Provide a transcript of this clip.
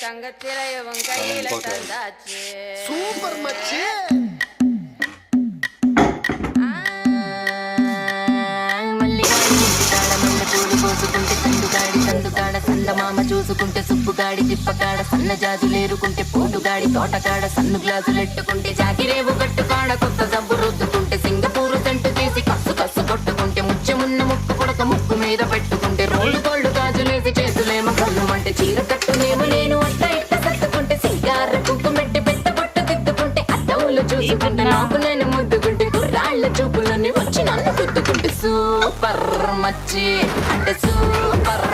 தங்கத்திரையவும் கையில தந்தாச்சு. சூப்பர் மச்சி. మామ చూసుకుంటే సుబ్బుగాడి తిప్పకాడ సన్న జాజులేరుకుంటే పోటుగాడి తోటకాడ సన్ను గ్లాసులెట్టుకుంటే జాకిరేవు కట్టుకాడ కొత్త సబ్బు రుద్దుకుంటే సింగపూరు సెంటు తీసి కస్సు కస్సు కొట్టుకుంటే ముచ్చమున్న ముక్కు పుడక ముక్కు మీద పెట్టుకుంటే రోళ్ళు కోళ్ళు గాజులేసి చేతులేమో కళ్ళు అంటే చీర కట్టునేమో నేను అట్ట ఇట్ట సర్దుకుంటే సింగార కుంకుమెట్టి పెట్ట బొట్టు దిద్దుకుంటే అద్దవులు చూసుకుంటే నాకు నేను ముద్దుకుంటే కుర్రాళ్ళ చూపులని వచ్చి నన్ను గుద్దుకుంటే సూపర్ మచ్చి అంటే సూపర్